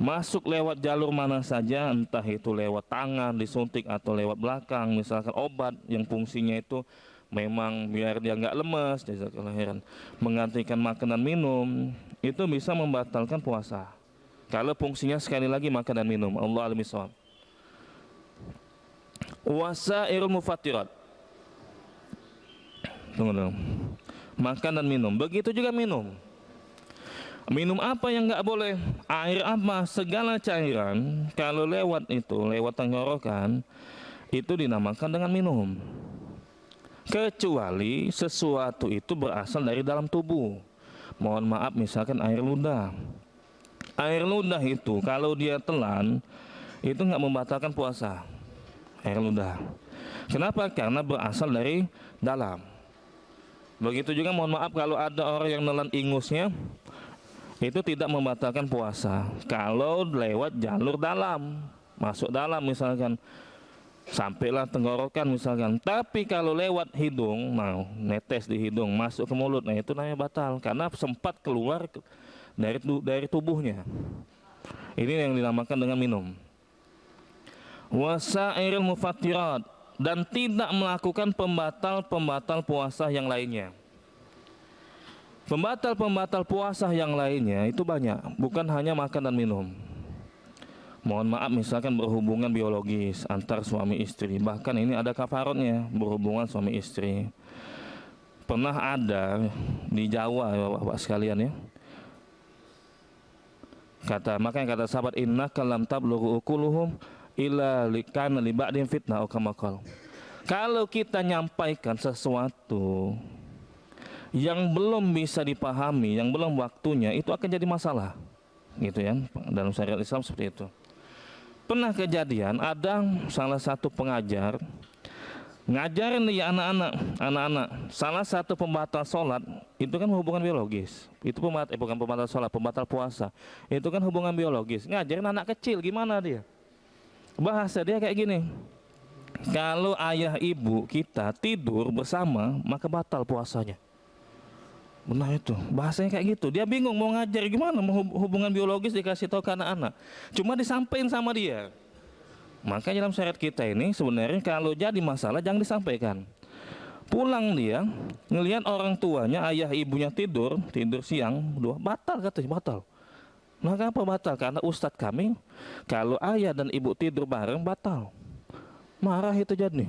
Masuk lewat jalur mana saja, entah itu lewat tangan, disuntik atau lewat belakang, misalkan obat yang fungsinya itu memang biar dia nggak lemes, jazakallahu khairan, menggantikan makan dan minum, itu bisa membatalkan puasa. Kalau fungsinya sekali lagi makan dan minum, Allah alim shawab. Wasairul mufattirat, Tunggu dulu. Makan dan minum. Begitu juga minum. Minum apa yang nggak boleh? Air apa? Segala cairan kalau lewat tenggorokan itu dinamakan dengan minum. Kecuali sesuatu itu berasal dari dalam tubuh. Mohon maaf, misalkan air ludah. Air ludah itu kalau dia telan itu nggak membatalkan puasa. Air ludah. Kenapa? Karena berasal dari dalam. Begitu juga mohon maaf kalau ada orang yang nelan ingusnya, itu tidak membatalkan puasa. Kalau lewat jalur dalam, masuk dalam misalkan, sampailah tenggorokan misalkan. Tapi kalau lewat hidung, netes di hidung, masuk ke mulut, itu namanya batal. Karena sempat keluar dari tubuhnya. Ini yang dinamakan dengan minum. Wasairil mufattirat, dan tidak melakukan pembatal puasa yang lainnya. Pembatal puasa yang lainnya itu banyak, bukan hanya makan dan minum. Mohon maaf, misalkan berhubungan biologis antar suami istri, bahkan ini ada kafaratnya, berhubungan suami istri. Pernah ada di Jawa, Bapak sekalian ya. Makanya kata sahabat, innaka lam tablughu ukuluhum illa likana li ba'din fitnah atau kama qala. Kalau kita nyampaikan sesuatu yang belum bisa dipahami, yang belum waktunya, itu akan jadi masalah. Gitu ya, dalam syariat Islam seperti itu. Pernah kejadian ada salah satu pengajar ngajarin dia anak-anak. Salah satu pembatal sholat itu kan hubungan biologis. Itu bukan pembatal sholat, pembatal puasa. Itu kan hubungan biologis. Ngajarin anak kecil gimana dia? Bahasa dia kayak gini. Kalau ayah ibu kita tidur bersama, maka batal puasanya. Benar itu, bahasanya kayak gitu. Dia bingung mau ngajar gimana, mau hubungan biologis dikasih tahu ke anak-anak. Cuma disampaikan sama dia. Maka dalam syariat kita ini sebenarnya kalau jadi masalah jangan disampaikan. Pulang dia ngelihat orang tuanya, ayah ibunya tidur siang, batal katanya, batal. Maka apa batal? Karena ustadz kami kalau ayah dan ibu tidur bareng batal. Marah itu jadi.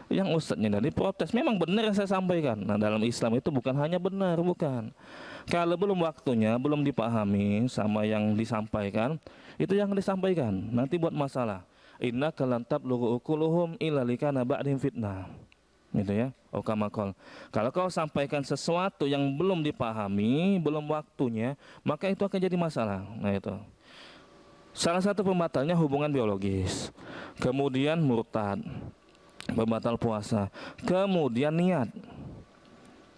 Yang ustadznya dari protes, memang benar yang saya sampaikan. Nah, dalam Islam itu bukan hanya benar, bukan. Kalau belum waktunya, belum dipahami sama yang disampaikan, itu yang disampaikan nanti buat masalah. Innaka lan tablughu ukuluhum illa likana ba'din fitnah. Gitu ya. Okamakol. Kalau kau sampaikan sesuatu yang belum dipahami, belum waktunya, maka itu akan jadi masalah. Nah, itu. Salah satu pembatalnya hubungan biologis. Kemudian murtad, pembatal puasa. Kemudian niat.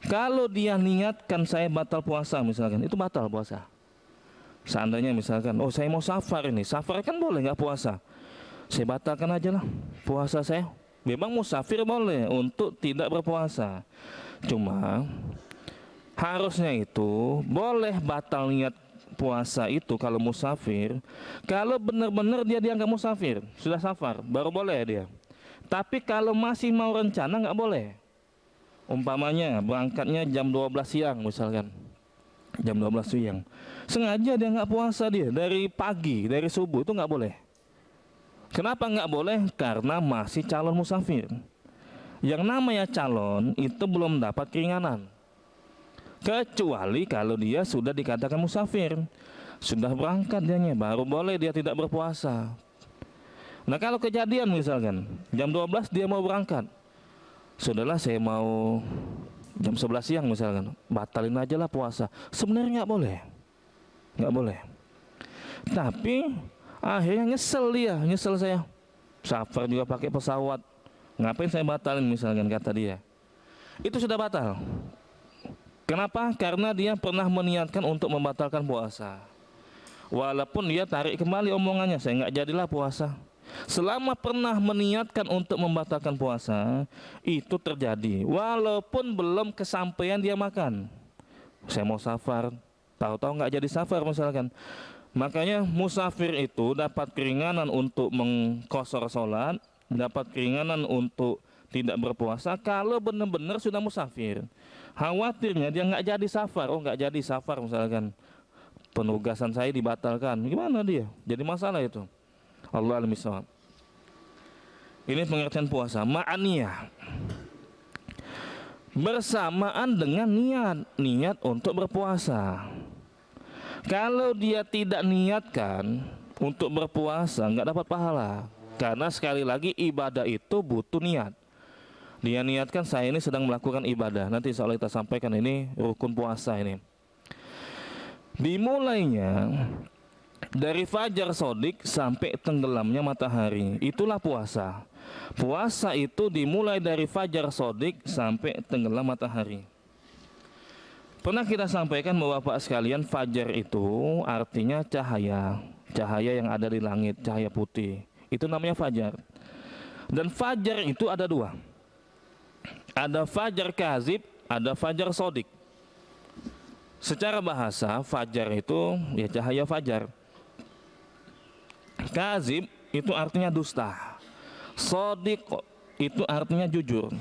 Kalau dia niatkan saya batal puasa misalkan, itu batal puasa. Seandainya misalkan, saya mau safar ini, safar kan boleh nggak puasa. Saya batalkan aja lah puasa saya. Memang musafir boleh untuk tidak berpuasa. Cuma harusnya itu boleh batal niat puasa itu kalau musafir. Kalau benar-benar dia dianggap musafir, sudah safar, baru boleh dia. Tapi kalau masih mau rencana nggak boleh. Umpamanya berangkatnya jam 12 siang misalkan. Jam 12 siang. Sengaja dia nggak puasa dia dari pagi, dari subuh, itu nggak boleh. Kenapa nggak boleh? Karena masih calon musafir. Yang namanya calon itu belum dapat keringanan. Kecuali kalau dia sudah dikatakan musafir, sudah berangkat dianya, baru boleh dia tidak berpuasa. Nah, kalau kejadian misalkan jam 12 dia mau berangkat, sudahlah saya mau jam 11 siang misalkan, batalin aja lah puasa. Sebenarnya nggak boleh, nggak boleh. Tapi akhirnya nyesel saya. Safar juga pakai pesawat, ngapain saya batalin misalkan, kata dia. Itu sudah batal. Kenapa? Karena dia pernah meniatkan untuk membatalkan puasa. Walaupun dia tarik kembali omongannya, saya nggak jadilah puasa. Selama pernah meniatkan untuk membatalkan puasa, itu terjadi. Walaupun belum kesampaian dia makan. Saya mau safar, tahu-tahu nggak jadi safar misalkan. Makanya musafir itu dapat keringanan untuk mengqashar sholat, dapat keringanan untuk tidak berpuasa kalau benar-benar sudah musafir. Khawatirnya dia nggak jadi safar, nggak jadi safar misalkan, penugasan saya dibatalkan, gimana dia? Jadi masalah itu. Allah al-misawab. Ini pengertian puasa. Ma'aniyah. bersamaan dengan niat untuk berpuasa. Kalau dia tidak niatkan untuk berpuasa, nggak dapat pahala. Karena sekali lagi ibadah itu butuh niat. Dia niatkan saya ini sedang melakukan ibadah. Nanti insya Allah kita sampaikan ini rukun puasa ini. Dimulainya dari fajar sodik sampai tenggelamnya matahari. Itulah puasa. Puasa itu dimulai dari fajar sodik sampai tenggelam matahari. Pernah kita sampaikan bahwa Bapak sekalian, fajar itu artinya cahaya. Cahaya yang ada di langit, cahaya putih. Itu namanya fajar. Dan fajar itu ada dua. Ada fajar kazib, ada fajar sodik. Secara bahasa, fajar itu ya cahaya fajar. Kazib itu artinya dusta. Sodik itu artinya jujur.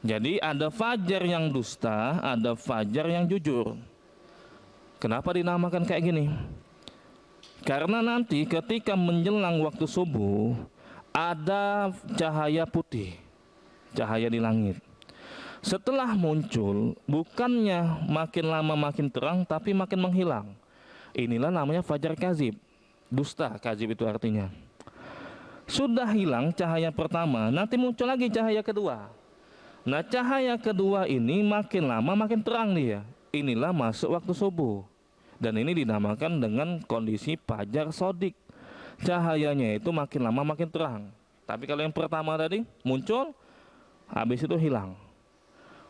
Jadi ada fajar yang dusta, ada fajar yang jujur. Kenapa dinamakan kayak gini? Karena nanti ketika menjelang waktu subuh, ada cahaya putih, cahaya di langit. Setelah muncul, bukannya makin lama makin terang, tapi makin menghilang. Inilah namanya fajar kazib. Dusta, kazib itu artinya. Sudah hilang cahaya pertama, nanti muncul lagi cahaya kedua. Nah, cahaya kedua ini makin lama makin terang dia. Inilah masuk waktu subuh. Dan ini dinamakan dengan kondisi fajar sodik. Cahayanya itu makin lama makin terang. Tapi kalau yang pertama tadi muncul, habis itu hilang.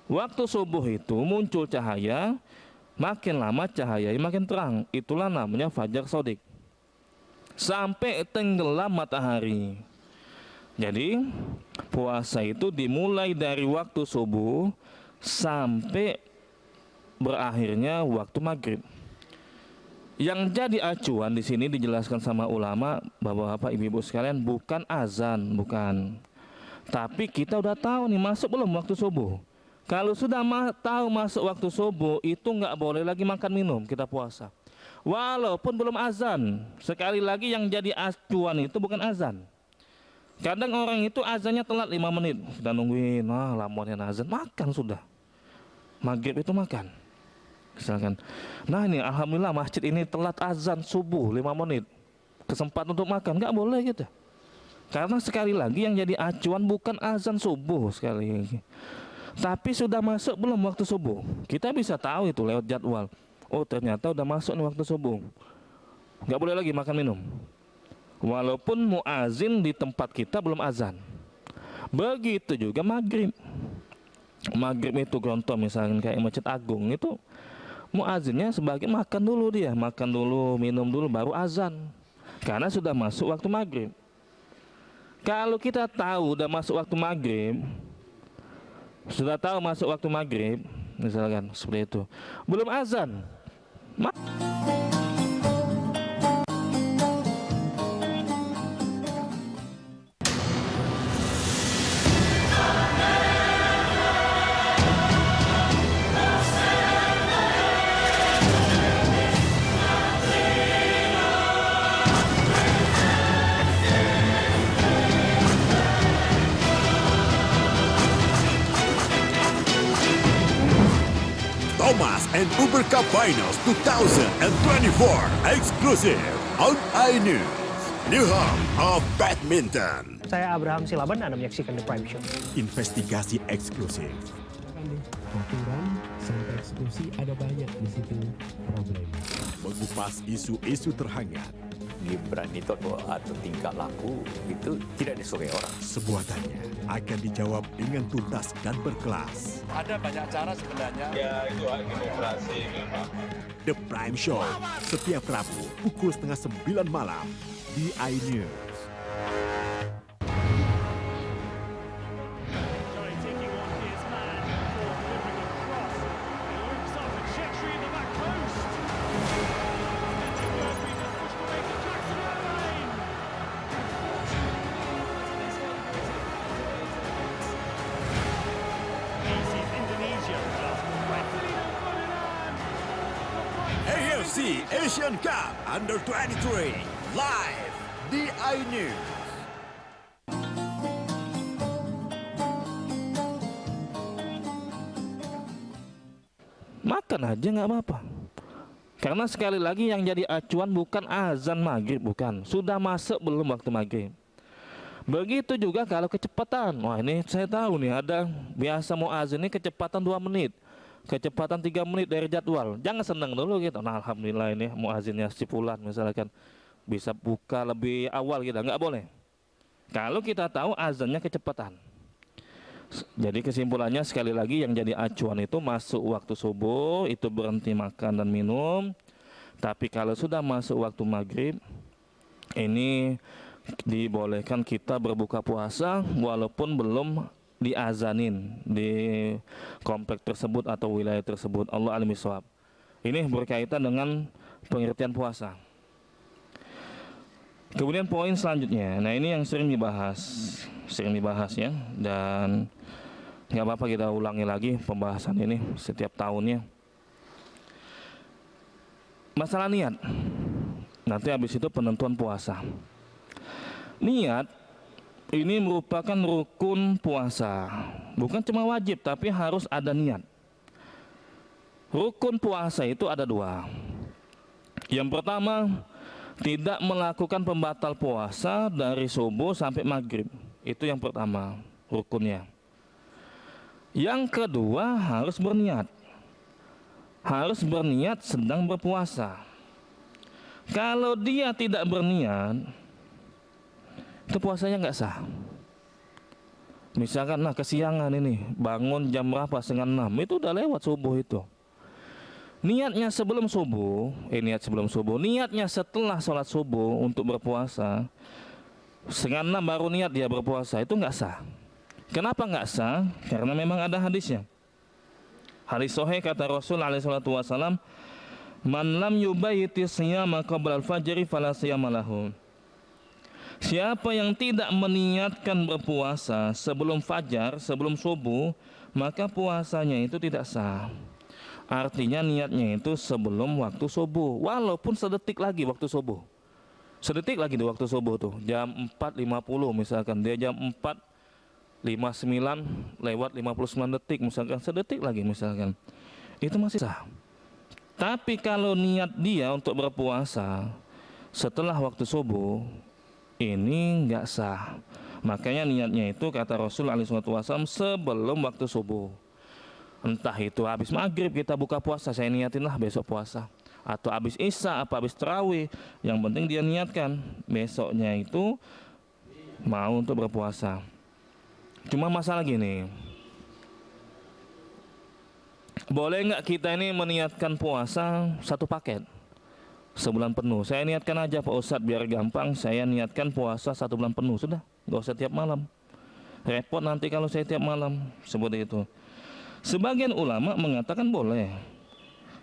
Waktu subuh itu muncul cahaya, makin lama cahayanya makin terang. Itulah namanya fajar sodik. Sampai tenggelam matahari. Jadi puasa itu dimulai dari waktu subuh sampai berakhirnya waktu maghrib. Yang jadi acuan di sini dijelaskan sama ulama bahwa Bapak Ibu sekalian bukan azan, bukan. Tapi kita udah tahu nih masuk belum waktu subuh. Kalau sudah tahu masuk waktu subuh itu nggak boleh lagi makan minum kita puasa. Walaupun belum azan. Sekali lagi yang jadi acuan itu bukan azan. Kadang orang itu azannya telat 5 menit. Sudah nungguin, lamonnya azan, makan sudah. Maghrib itu makan. Misalkan, nah ini alhamdulillah masjid ini telat azan subuh 5 menit. Kesempatan untuk makan, nggak boleh gitu. Karena sekali lagi yang jadi acuan bukan azan subuh sekali lagi. Tapi sudah masuk belum waktu subuh. Kita bisa tahu itu lewat jadwal. Oh ternyata udah masuk nih waktu subuh. Nggak boleh lagi makan minum. Walaupun muazin di tempat kita belum azan. Begitu juga maghrib. Maghrib itu contoh misalnya kayak Masjid Agung itu muazinnya sebagian makan dulu dia. Makan dulu, minum dulu baru azan. Karena sudah masuk waktu maghrib. Kalau kita tahu udah masuk waktu maghrib, sudah tahu masuk waktu maghrib, misalkan seperti itu, belum azan. Thomas and Uber Cup Finals 2024 exclusive on iNews, New Home of Badminton. Saya Abraham Silaban, Anda menyaksikan The Prime Show. Investigasi eksklusif. Aturan sampai eksekusi ada banyak di situ problem. Mengupas isu-isu terhangat. Gibran itu atau tingkah laku itu tidak disukai orang. Sebuatannya akan dijawab dengan tuntas dan berkelas. Ada banyak cara sebenarnya. Ya itu hak demokrasi memang. The Prime Show setiap Rabu pukul 8:30 malam di iNews. AFC Asian Cup Under 23 live di iNews. makan aja nggak apa-apa. Karena sekali lagi yang jadi acuan bukan azan maghrib, bukan. Sudah masuk belum waktu maghrib. Begitu juga kalau kecepatan. Wah ini saya tahu nih ada biasa mau azan ini kecepatan 2 menit. Kecepatan 3 menit dari jadwal. Jangan senang dulu gitu. Nah alhamdulillah ini mau azinnya sipulan misalkan. Bisa buka lebih awal gitu. Nggak boleh. Kalau kita tahu azannya kecepatan. Jadi kesimpulannya sekali lagi yang jadi acuan itu masuk waktu subuh itu berhenti makan dan minum. Tapi kalau sudah masuk waktu maghrib ini dibolehkan kita berbuka puasa walaupun belum diazanin di komplek tersebut atau wilayah tersebut. Allah alim bisawab. Ini berkaitan dengan pengertian puasa. Kemudian poin selanjutnya, nah ini yang sering dibahas ya, dan nggak apa-apa kita ulangi lagi pembahasan ini setiap tahunnya. Masalah niat. Nanti habis itu penentuan puasa. Niat ini merupakan rukun puasa. Bukan cuma wajib tapi harus ada niat. Rukun puasa itu ada 2. Yang pertama, tidak melakukan pembatal puasa dari subuh sampai maghrib. Itu yang pertama rukunnya. Yang kedua harus berniat. Harus berniat sedang berpuasa. Kalau dia tidak berniat, itu puasanya nggak sah. Misalkan kesiangan ini, bangun jam berapa, 5:30, itu udah lewat subuh itu. Niatnya sebelum subuh, niatnya setelah sholat subuh untuk berpuasa, 5:30 baru niat dia berpuasa, itu nggak sah. Kenapa nggak sah? Karena memang ada hadisnya. Hadis sahih kata Rasul alaihi salatu wasallam, "Man lam yubayyiti siyama qabla al-fajri fala siyama lahu." Siapa yang tidak meniatkan berpuasa sebelum fajar, sebelum subuh, maka puasanya itu tidak sah. Artinya niatnya itu sebelum waktu subuh, walaupun sedetik lagi waktu subuh. Sedetik lagi di waktu subuh tuh, jam 4.50 misalkan, dia jam 4.59 lewat 59 detik misalkan, sedetik lagi misalkan. Itu masih sah. Tapi kalau niat dia untuk berpuasa setelah waktu subuh, ini enggak sah. Makanya niatnya itu kata Rasul alaihi wasallam sebelum waktu subuh. Entah itu habis maghrib kita buka puasa, saya niatin lah besok puasa. Atau habis isya, apa habis tarawih, yang penting dia niatkan besoknya itu mau untuk berpuasa. Cuma masalah gini, boleh nggak kita ini meniatkan puasa 1 paket sebulan penuh? Saya niatkan aja Pak Ustadz biar gampang, saya niatkan puasa 1 bulan penuh, sudah, nggak usah tiap malam. Repot nanti kalau saya tiap malam, seperti itu. Sebagian ulama mengatakan boleh.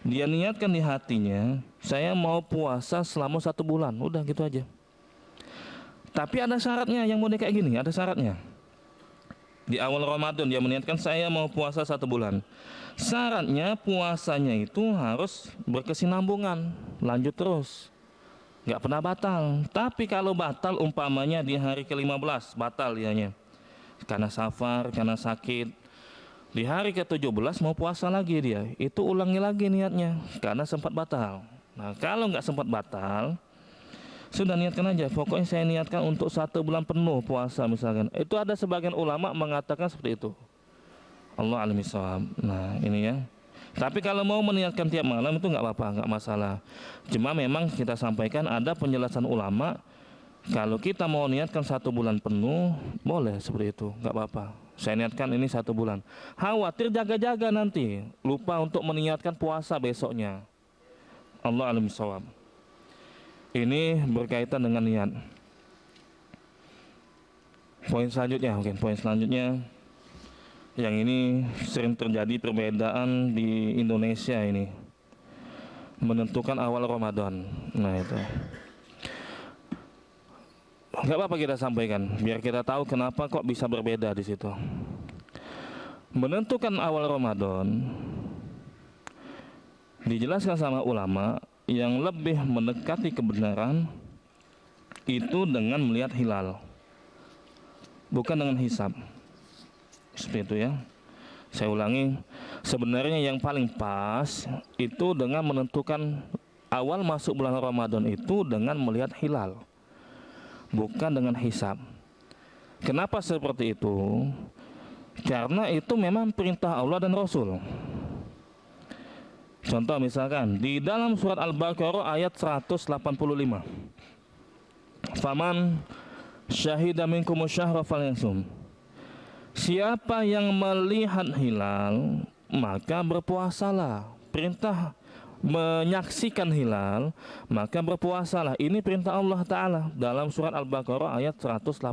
Dia niatkan di hatinya, saya mau puasa selama 1 bulan, udah gitu aja. Tapi ada syaratnya, yang boleh kayak gini, ada syaratnya. Di awal Ramadan dia meniatkan saya mau puasa 1 bulan. Syaratnya puasanya itu harus berkesinambungan, lanjut terus, nggak pernah batal. Tapi kalau batal umpamanya di hari ke-15 batal dianya, karena safar, karena sakit. Di hari ke-17 mau puasa lagi dia, itu ulangi lagi niatnya karena sempat batal. Nah kalau nggak sempat batal, sudah niatkan aja, pokoknya saya niatkan untuk 1 bulan penuh puasa misalkan. Itu ada sebagian ulama mengatakan seperti itu. Allah alim bisawab. Nah ini ya. Tapi kalau mau meniatkan tiap malam itu nggak apa-apa, nggak masalah. Cuma memang kita sampaikan ada penjelasan ulama, kalau kita mau niatkan 1 bulan penuh boleh seperti itu, nggak apa-apa. Saya niatkan ini 1 bulan. Khawatir jaga-jaga nanti lupa untuk meniatkan puasa besoknya. Allah alim bisawab. Ini berkaitan dengan niat. Poin selanjutnya, yang ini sering terjadi perbedaan di Indonesia ini, menentukan awal Ramadan. Nah itu, nggak apa-apa kita sampaikan, biar kita tahu kenapa kok bisa berbeda di situ. Menentukan awal Ramadan dijelaskan sama ulama yang lebih mendekati kebenaran itu dengan melihat hilal, bukan dengan hisab. Seperti itu ya. Saya ulangi, Sebenarnya yang paling pas itu dengan menentukan awal masuk bulan Ramadan itu dengan melihat hilal, bukan dengan hisab. Kenapa seperti itu? Karena itu memang perintah Allah dan Rasul. Contoh misalkan di dalam surat Al-Baqarah ayat 185. Faman syahida minkum syahra falyasum. Siapa yang melihat hilal maka berpuasalah. Perintah menyaksikan hilal maka berpuasalah. Ini perintah Allah Ta'ala dalam surat Al-Baqarah ayat 185.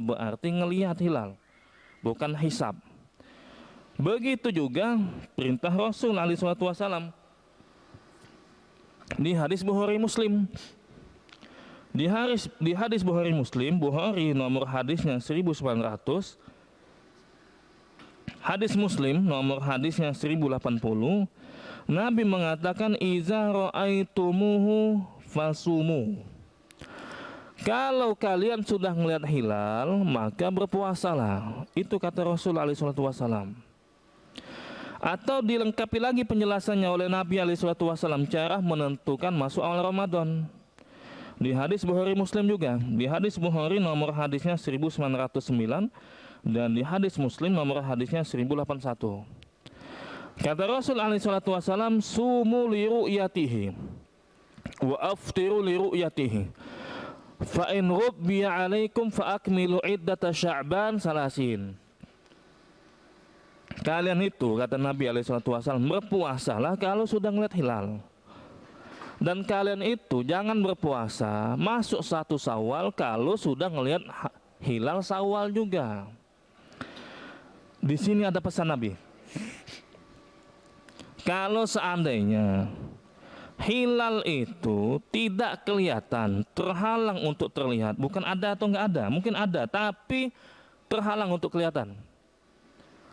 Berarti ngelihat hilal, bukan hisab. Begitu juga perintah Rasul alaihi salatu wasalam di hadis Bukhari Muslim. Di hadis Bukhari Muslim, Bukhari nomor hadisnya 1900, hadis Muslim nomor hadisnya 1080, Nabi mengatakan iza ra'aitumuhu fasumu. Kalau kalian sudah melihat hilal maka berpuasalah. Itu kata Rasul alaihi salatu wasalam. Atau dilengkapi lagi penjelasannya oleh Nabi alaihi salatu wasalam cara menentukan masuk awal Ramadan. Di hadis Bukhari Muslim juga. Di hadis Bukhari nomor hadisnya 1909 dan di hadis Muslim nomor hadisnya 1081. Kata Rasul alaihi salatu wasalam, sumu li ru'yatihi wa aftiru li ru'yatihi. Fa in rubbiya alaikum fa akmilu iddata Sya'ban salasin. Kalian itu, kata Nabi SAW, berpuasalah kalau sudah melihat hilal. Dan kalian itu jangan berpuasa masuk 1 Syawal kalau sudah melihat hilal Syawal juga. Di sini ada pesan Nabi. Kalau seandainya hilal itu tidak kelihatan, terhalang untuk terlihat, bukan ada atau enggak ada, mungkin ada, tapi terhalang untuk kelihatan.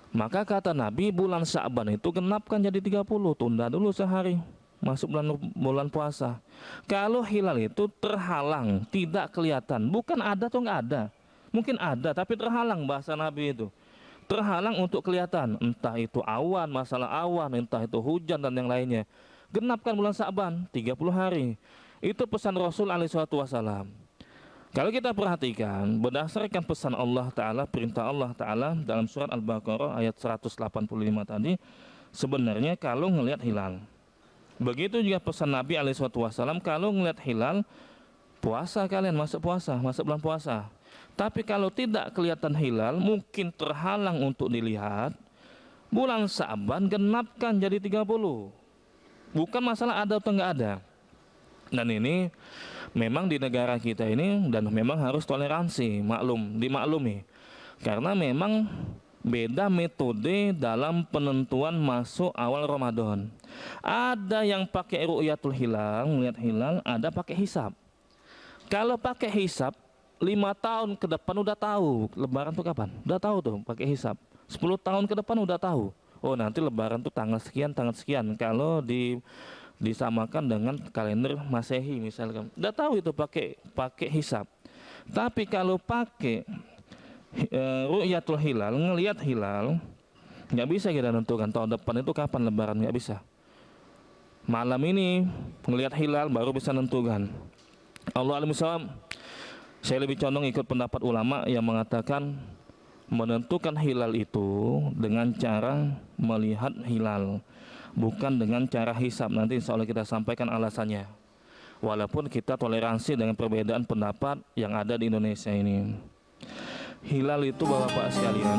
Maka kata Nabi bulan Sya'ban itu genapkan jadi 30, tunda dulu sehari masuk bulan puasa. Kalau hilal itu terhalang, tidak kelihatan, bukan ada atau enggak ada, mungkin ada tapi terhalang, bahasa Nabi itu terhalang untuk kelihatan, entah itu awan, masalah awan, entah itu hujan dan yang lainnya. Genapkan bulan Sya'ban 30 hari. Itu pesan Rasul alaihi salatu wasalam. Kalau kita perhatikan berdasarkan pesan Allah Ta'ala, perintah Allah Ta'ala dalam surat Al-Baqarah ayat 185 tadi, sebenarnya kalau ngelihat hilal. Begitu juga pesan Nabi SAW, kalau ngelihat hilal, puasa kalian, masuk puasa, masuk bulan puasa. Tapi kalau tidak kelihatan hilal, mungkin terhalang untuk dilihat, bulan Sya'ban genapkan jadi 30. Bukan masalah ada atau enggak ada. Dan ini memang di negara kita ini dan memang harus toleransi, dimaklumi. Karena memang beda metode dalam penentuan masuk awal Ramadan. Ada yang pakai ru'yatul hilal, melihat hilal, ada pakai hisab. Kalau pakai hisab 5 tahun ke depan udah tahu lebaran tuh kapan. Udah tahu tuh pakai hisab. 10 tahun ke depan udah tahu. Oh, nanti lebaran tuh tanggal sekian. Kalau disamakan dengan kalender Masehi misalkan, udah tahu itu pakai hisab. Tapi kalau pakai ru'yatul hilal, ngelihat hilal, nggak bisa kita tentukan tahun depan itu kapan lebaran, nggak bisa. Malam ini ngelihat hilal baru bisa tentukan. Allah alim shawab. Saya lebih condong ikut pendapat ulama yang mengatakan menentukan hilal itu dengan cara melihat hilal, bukan dengan cara hisab. Nanti insya Allah kita sampaikan alasannya. Walaupun kita toleransi dengan perbedaan pendapat yang ada di Indonesia ini. Hilal itu Bapak-Bapak sekalian,